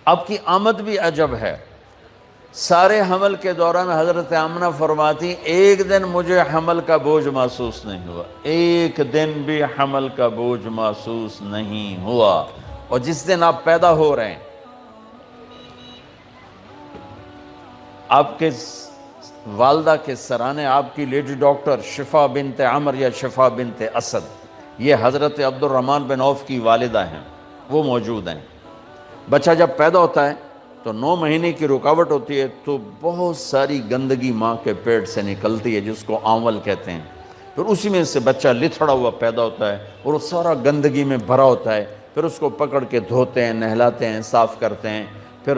آپ کی آمد بھی عجب ہے۔ سارے حمل کے دوران حضرت آمنہ فرماتی ایک دن مجھے حمل کا بوجھ محسوس نہیں ہوا، ایک دن بھی حمل کا بوجھ محسوس نہیں ہوا۔ اور جس دن آپ پیدا ہو رہے ہیں، آپ کے والدہ کے سرانے آپ کی لیڈی ڈاکٹر شفا بنت عمر یا شفا بنت اسد، یہ حضرت عبد الرحمن بن عوف کی والدہ ہیں، وہ موجود ہیں۔ بچہ جب پیدا ہوتا ہے تو 9 مہینے کی رکاوٹ ہوتی ہے، تو بہت ساری گندگی ماں کے پیٹ سے نکلتی ہے جس کو آنول کہتے ہیں۔ پھر اسی میں سے بچہ لتھڑا ہوا پیدا ہوتا ہے اور وہ سارا گندگی میں بھرا ہوتا ہے۔ پھر اس کو پکڑ کے دھوتے ہیں، نہلاتے ہیں، صاف کرتے ہیں، پھر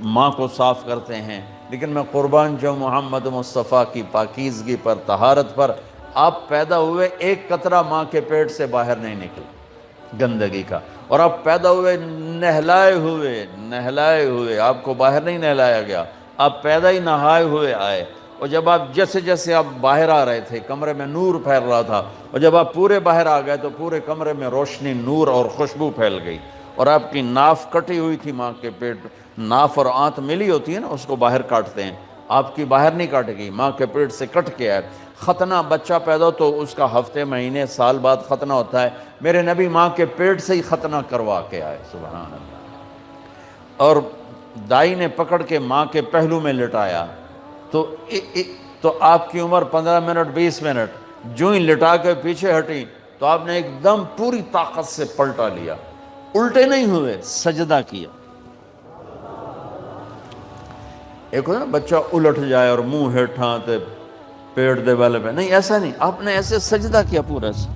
ماں کو صاف کرتے ہیں۔ لیکن میں قربان جو محمد مصطفیٰ کی پاکیزگی پر، طہارت پر، آپ پیدا ہوئے ایک قطرہ ماں کے پیٹ سے باہر نہیں نکلا گندگی کا، اور آپ پیدا ہوئے نہلائے ہوئے، آپ کو باہر نہیں نہلایا گیا، آپ پیدا ہی نہائے ہوئے آئے۔ اور جب آپ جیسے جیسے آپ باہر آ رہے تھے کمرے میں نور پھیل رہا تھا، اور جب آپ پورے باہر آ گئے تو پورے کمرے میں روشنی، نور اور خوشبو پھیل گئی۔ اور آپ کی ناف کٹی ہوئی تھی ماں کے پیٹ، ناف اور آنت ملی ہوتی ہے نا، اس کو باہر کاٹتے ہیں، آپ کی باہر نہیں کاٹے گی، ماں کے پیٹ سے کٹ کے آئے۔ ختنہ بچہ پیدا ہو تو اس کا ہفتے، مہینے، سال بعد ختنہ ہوتا ہے، میرے نبی ماں کے پیٹ سے ہی ختنہ کروا کے آئے، سبحان اللہ۔ اور دائی نے پکڑ کے ماں کے پہلو میں لٹایا تو آپ کی عمر 15 منٹ 20 منٹ، جو ہی لٹا کے پیچھے ہٹی تو آپ نے ایک دم پوری طاقت سے پلٹا لیا، الٹے نہیں ہوئے، سجدہ کیا۔ ایک ہوتا ہے نا بچہ الٹ جائے اور منہ ہیٹھاں تے پیٹ دے والے پہ، نہیں ایسا نہیں، آپ نے ایسے سجدہ کیا پورا سے،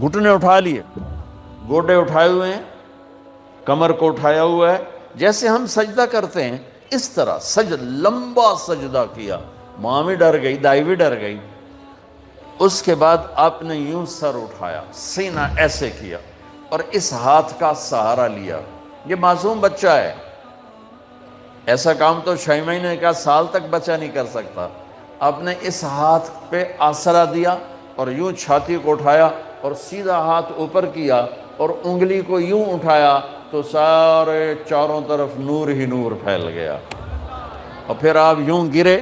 گھٹنے اٹھا لیے، گوڈے اٹھائے ہوئے ہیں، کمر کو اٹھایا ہوا ہے، جیسے ہم سجدہ کرتے ہیں اس طرح لمبا سجدہ کیا۔ ماں بھی ڈر گئی، دائی بھی ڈر گئی۔ اس کے بعد آپ نے یوں سر اٹھایا، سینہ ایسے کیا اور اس ہاتھ کا سہارا لیا۔ یہ معصوم بچہ ہے، ایسا کام تو 6 مہینے کا، سال تک بچہ نہیں کر سکتا۔ آپ نے اس ہاتھ پہ آسرا دیا اور یوں چھاتی کو اٹھایا اور سیدھا ہاتھ اوپر کیا اور انگلی کو یوں اٹھایا تو سارے چاروں طرف نور ہی نور پھیل گیا، اور پھر آپ یوں گرے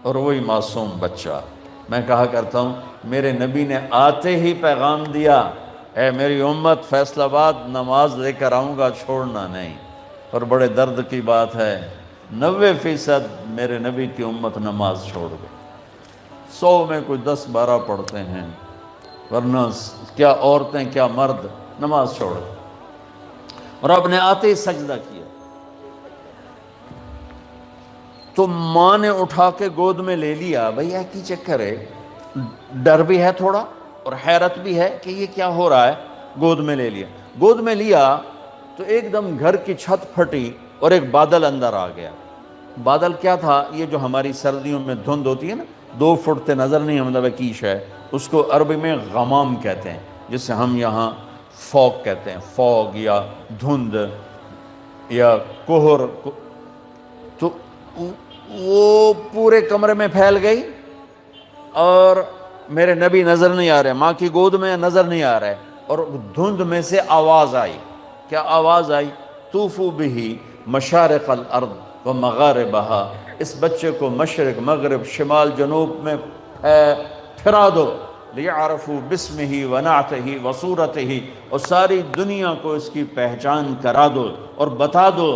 اور وہی معصوم بچہ۔ میں کہا کرتا ہوں میرے نبی نے آتے ہی پیغام دیا، اے میری امت، فیصل آباد نماز لے کر آؤں گا، چھوڑنا نہیں۔ اور بڑے درد کی بات ہے 90% میرے نبی کی امت نماز چھوڑ گئی، 100 میں کوئی 10-12 پڑھتے ہیں، ورنہ کیا عورتیں کیا مرد نماز چھوڑ گئے۔ اور آپ نے آتے ہی سجدہ کیا تو ماں نے اٹھا کے گود میں لے لیا۔ بھئی کی چکر ہے، ڈر بھی ہے تھوڑا اور حیرت بھی ہے کہ یہ کیا ہو رہا ہے۔ گود میں لے لیا، گود میں لیا تو ایک دم گھر کی چھت پھٹی اور ایک بادل اندر آ گیا۔ بادل کیا تھا؟ یہ جو ہماری سردیوں میں دھند ہوتی ہے نا، 2 فٹ تے نظر نہیں مطلب کیش ہے، اس کو عربی میں غمام کہتے ہیں، جسے ہم یہاں فوگ کہتے ہیں، فوگ یا دھند یا کوہر۔ تو وہ پورے کمرے میں پھیل گئی اور میرے نبی نظر نہیں آ رہے، ماں کی گود میں نظر نہیں آ رہے، اور دھند میں سے آواز آئی۔ کیا آواز آئی؟ طوفوا بہ مشارق الارض و مغاربہا، اس بچے کو مشرق، مغرب، شمال، جنوب میں پھرا دو، لیعرفوا باسمہ و نعتہ و صورتہ، اور ساری دنیا کو اس کی پہچان کرا دو اور بتا دو،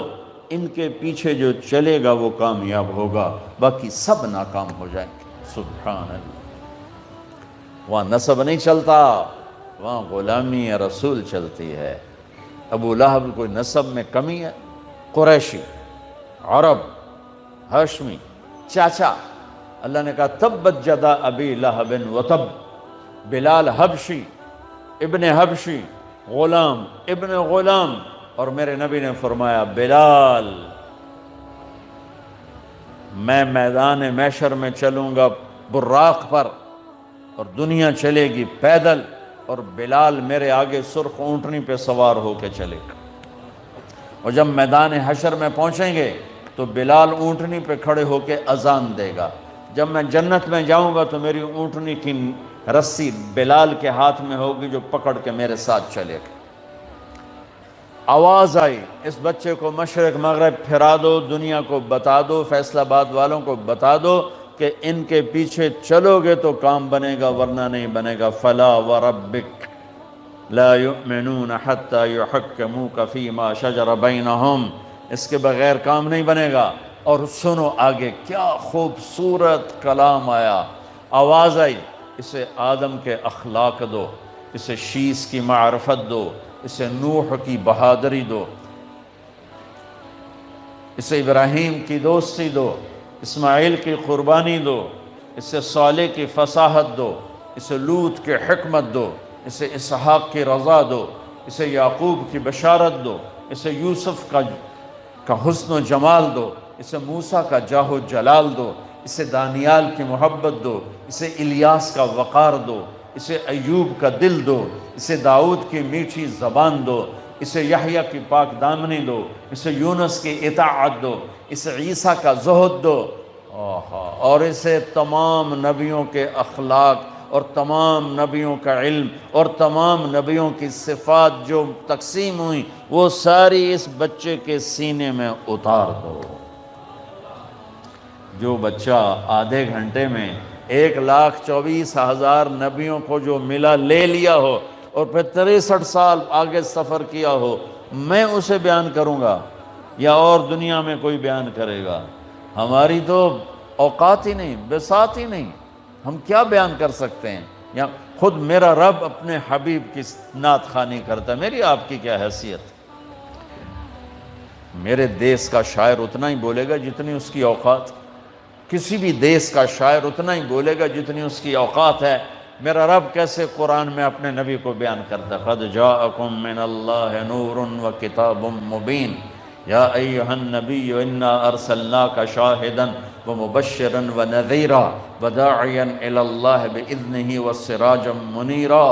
ان کے پیچھے جو چلے گا وہ کامیاب ہوگا، باقی سب ناکام ہو جائیں گے۔ سبحان اللہ۔ وہاں نسب نہیں چلتا، وہاں غلامی رسول چلتی ہے۔ ابو لہب کوئی نسب میں کمی ہے؟ قریشی، عرب، ہاشمی، چاچا۔ اللہ نے کہا تبت جدا ابی لہب وتب، بلال حبشی، ابن حبشی، غلام ابن غلام، اور میرے نبی نے فرمایا بلال میں میدان محشر میں چلوں گا براق پر اور دنیا چلے گی پیدل، اور بلال میرے آگے سرخ اونٹنی پہ سوار ہو کے چلے گا۔ اور جب میدان حشر میں پہنچیں گے تو بلال اونٹنی پہ کھڑے ہو کے اذان دے گا۔ جب میں جنت میں جاؤں گا تو میری اونٹنی کی رسی بلال کے ہاتھ میں ہوگی جو پکڑ کے میرے ساتھ چلے گا۔ آواز آئی اس بچے کو مشرق مغرب پھرا دو، دنیا کو بتا دو، فیصل آباد والوں کو بتا دو کہ ان کے پیچھے چلو گے تو کام بنے گا ورنہ نہیں بنے گا۔ فلا وربک لا یؤمنون حتی یحکموک فیما شجر بینہم، اس کے بغیر کام نہیں بنے گا۔ اور سنو آگے کیا خوبصورت کلام آیا، آواز آئی، اسے آدم کے اخلاق دو، اسے شیس کی معرفت دو، اسے نوح کی بہادری دو، اسے ابراہیم کی دوستی دو، اسماعیل کی قربانی دو، اسے صالح کی فصاحت دو، اسے لوط کی حکمت دو، اسے اسحاق کی رضا دو، اسے یعقوب کی بشارت دو، اسے یوسف کا حسن و جمال دو، اسے موسیٰ کا جاہ و جلال دو، اسے دانیال کی محبت دو، اسے الیاس کا وقار دو، اسے ایوب کا دل دو، اسے داؤد کی میٹھی زبان دو، اسے یحییٰ کی پاک دامنی دو، اسے یونس کی اطاعت دو، اسے عیسیٰ کا زہد دو، اور اسے تمام نبیوں کے اخلاق اور تمام نبیوں کا علم اور تمام نبیوں کی صفات جو تقسیم ہوئی وہ ساری اس بچے کے سینے میں اتار دو۔ جو بچہ آدھے گھنٹے میں 1,24,000 نبیوں کو جو ملا لے لیا ہو اور پھر 63 سال آگے سفر کیا ہو، میں اسے بیان کروں گا یا اور دنیا میں کوئی بیان کرے گا؟ ہماری تو اوقات ہی نہیں، بساط ہی نہیں، ہم کیا بیان کر سکتے ہیں؟ یا خود میرا رب اپنے حبیب کی نعت خوانی کرتا ہے، میری آپ کی کیا حیثیت؟ میرے دیس کا شاعر اتنا ہی بولے گا جتنی اس کی اوقات، کسی بھی دیس کا شاعر اتنا ہی بولے گا جتنی اس کی اوقات ہے۔ میرا رب کیسے قرآن میں اپنے نبی کو بیان کرتا ہے، قد جاءکم من اللہ نور و کتاب مبین یا ایہا النبی انا ارسلناک شاہدا ومبشرا ونذیرا وداعیا الی اللہ باذنہ وسراجا منیرا۔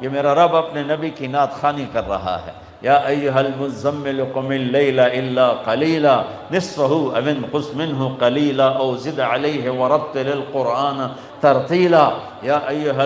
یہ میرا رب اپنے نبی کی نعت خوانی کر رہا ہے۔ یا ایہا المزمل قم اللیل الا قلیلا نصفہ او انقص منہ قلیلا او زد علیہ ورتل القرآن ترتیلا۔ یا ایہا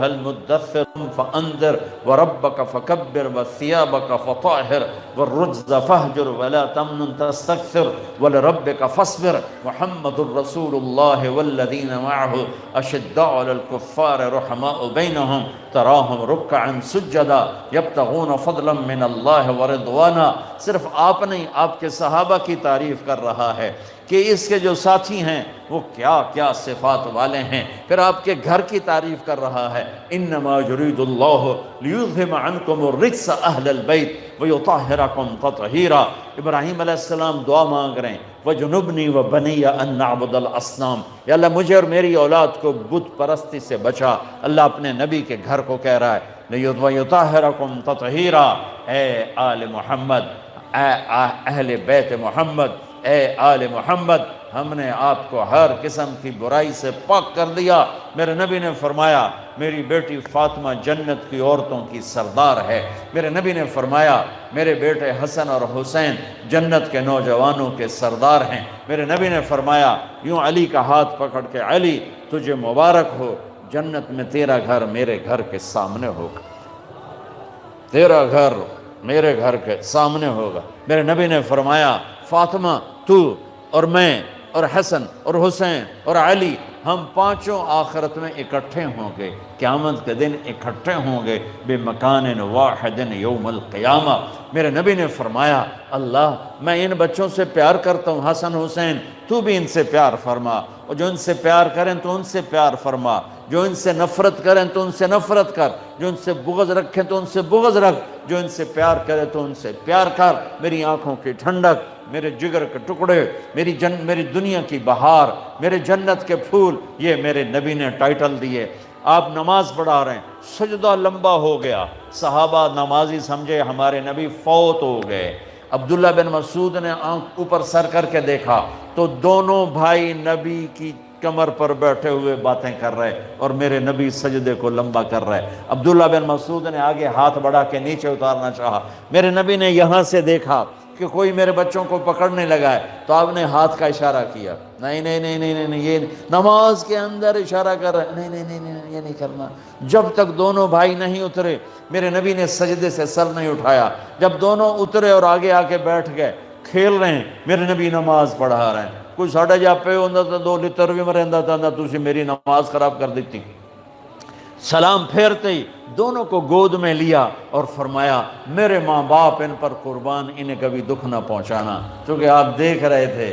المدثر قم فانذر وربک فکبر وثیابک فطہر والرجز فہجر ولا تمنن تستکثر ولربک فاصبر محمد رسول اللہ والذین معہ اشداء علی الکفار رحماء بینہم تراہم رکعا سجدا یبتغون فضلا من اللہ ورضوانا۔ صرف آپ نہیں، آپ کے صحابہ کی تعریف کر رہا ہے کہ اس کے جو ساتھی ہیں وہ کیا کیا صفات والے ہیں، پھر آپ کے گھر کی تعریف کر رہا ہے، انما یرید اللہ لیذہب عنکم الرجس اہل البیت ویطہرکم تطہیرا۔ ابراہیم علیہ السلام دعا مانگ رہے ہیں، وجنبنی وبنی ان نعبد الاصنام، یا اللہ مجھے اور میری اولاد کو بت پرستی سے بچا۔ اللہ اپنے نبی کے گھر کو کہہ رہا ہے ویطہرکم تطہیرا۔ اے آل محمد، اے اہل بیت محمد، اے آل محمد، ہم نے آپ کو ہر قسم کی برائی سے پاک کر دیا۔ میرے نبی نے فرمایا میری بیٹی فاطمہ جنت کی عورتوں کی سردار ہے۔ میرے نبی نے فرمایا میرے بیٹے حسن اور حسین جنت کے نوجوانوں کے سردار ہیں۔ میرے نبی نے فرمایا یوں علی کا ہاتھ پکڑ کے، علی تجھے مبارک ہو، جنت میں تیرا گھر میرے گھر کے سامنے ہوگا، تیرا گھر میرے گھر کے سامنے ہوگا۔ میرے نبی نے فرمایا فاطمہ تو اور میں اور حسن اور حسین اور علی ہم پانچوں آخرت میں اکٹھے ہوں گے، قیامت کے دن اکٹھے ہوں گے بے مکان واحد یوم القیامہ۔ میرے نبی نے فرمایا اللہ میں ان بچوں سے پیار کرتا ہوں، حسن حسین تو بھی ان سے پیار فرما، اور جو ان سے پیار کریں تو ان سے پیار فرما، جو ان سے نفرت کریں تو ان سے نفرت کر، جو ان سے بغض رکھیں تو ان سے بغض رکھ، جو ان سے پیار کرے تو ان سے پیار کر۔ میری آنکھوں کی ٹھنڈک، میرے جگر کے ٹکڑے، میری دنیا کی بہار، میرے جنت کے پھول، یہ میرے نبی نے ٹائٹل دیے۔ آپ نماز پڑھا رہے ہیں، سجدہ لمبا ہو گیا، صحابہ نمازی سمجھے ہمارے نبی فوت ہو گئے۔ عبداللہ بن مسعود نے آنکھ اوپر سر کر کے دیکھا تو دونوں بھائی نبی کی کمر پر بیٹھے ہوئے باتیں کر رہے اور میرے نبی سجدے کو لمبا کر رہے۔ عبداللہ بن مسعود نے آگے ہاتھ بڑھا کے نیچے اتارنا چاہا، میرے نبی نے یہاں سے دیکھا کہ کوئی میرے بچوں کو پکڑنے لگا ہے تو آپ نے ہاتھ کا اشارہ کیا، نہیں نہیں نہیں نہیں نہیں، یہ نماز کے اندر اشارہ کر رہے ہیں، نہیں نہیں نہیں نہیں، یہ نہیں کرنا۔ جب تک دونوں بھائی نہیں اترے میرے نبی نے سجدے سے سر نہیں اٹھایا۔ جب دونوں اترے اور آگے آ کے بیٹھ گئے، کھیل رہے ہیں، میرے نبی نماز پڑھا رہے ہیں۔ کوئی ساڑھا جا پہ ہوندہ تھا، دو لتر بھی مرندہ تھا، نہ تُسی میری نماز خراب کر دیتی۔ سلام پھیرتے ہی دونوں کو گود میں لیا اور فرمایا میرے ماں باپ ان پر قربان، انہیں کبھی دکھ نہ پہنچانا، چونکہ آپ دیکھ رہے تھے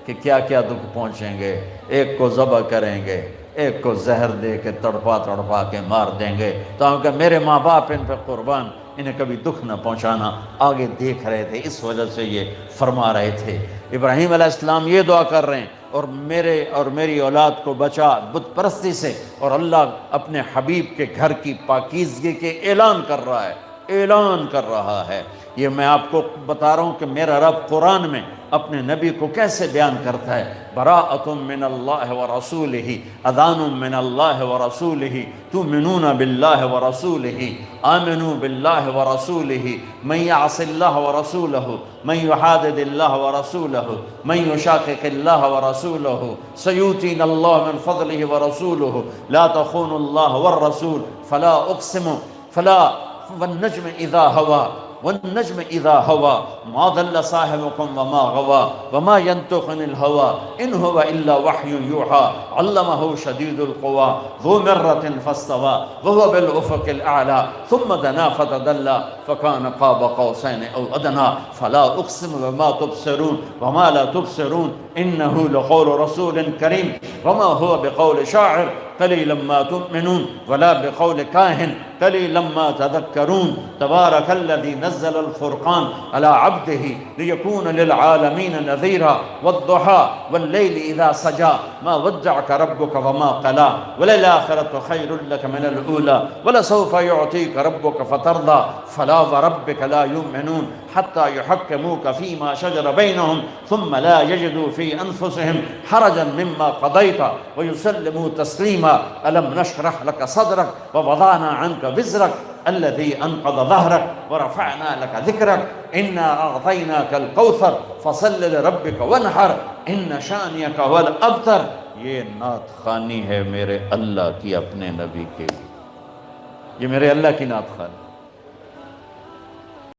کہ کیا کیا دکھ پہنچیں گے۔ ایک کو ذبح کریں گے، ایک کو زہر دے کے تڑپا تڑپا کے مار دیں گے، تو ہم کہا میرے ماں باپ ان پر قربان، انہیں کبھی دکھ نہ پہنچانا۔ آگے دیکھ رہے تھے، اس وجہ سے یہ فرما رہے تھے۔ ابراہیم علیہ السلام یہ دعا کر رہے ہیں، اور میرے اور میری اولاد کو بچا بت پرستی سے، اور اللہ اپنے حبیب کے گھر کی پاکیزگی کے اعلان کر رہا ہے، اعلان کر رہا ہے۔ یہ میں آپ کو بتا رہا ہوں کہ میرا رب قرآن میں اپنے نبی کو کیسے بیان کرتا ہے۔ براءۃ من اللہ ورسولہ، اذان من اللہ ورسولہ، تؤمنون باللہ ورسولہ، آمنوا باللہ ورسولہ، من یعص اللہ ورسولہ، من یحادد اللہ ورسولہ، من یشاقق اللہ ورسولہ، سیؤتینا اللہ من فضلہ ورسولہ، لا تخونوا اللہ والرسول، فلا اقسم والنجم اذا ہوا، والنجم اذا ہوا، ما ضل صاحبکم وما غوا، وما ينطق عن الهوى ان هو الا وحی یوحى، علمہ شدید القوى، ذو مرۃ فاستوى وهو بالافق الاعلی، ثم دنا فتدلى فكان قاب قوسین او ادنى، فلا اقسم بما تبصرون وما لا تبصرون انه لقول رسول کریم، وما هو بقول شاعر قلیلا ما تؤمنون ولا بقول کاہن قلیلا ما تذکرون، تبارک الذی نزل الفرقان على عبده ليكون للعالمین نذیرا، والضحى واللیل اذا سجى ما ودعك ربك وما قلى، وللآخرة خیر لك من الأولى ولسوف يعطيك ربك فترضى، فلا وربك لا يؤمنون حتى يحكموك فيما شجر بينهم ثم لا يجدوا في أنفسهم حرجا مما قضيت ويسلموا تسليما، ألم نشرح لك صدرك ووضعنا عنك وزرك الذي أنقض ظهرك ورفعنا لك ذكرك إنا أعطيناك الكوثر فصل لربك وانحر إن شانئك هو الأبتر۔ یہ نعت خوانی ہے میرے اللہ کی اپنے نبی کے لیے، یہ میرے اللہ کی نعت خوانی۔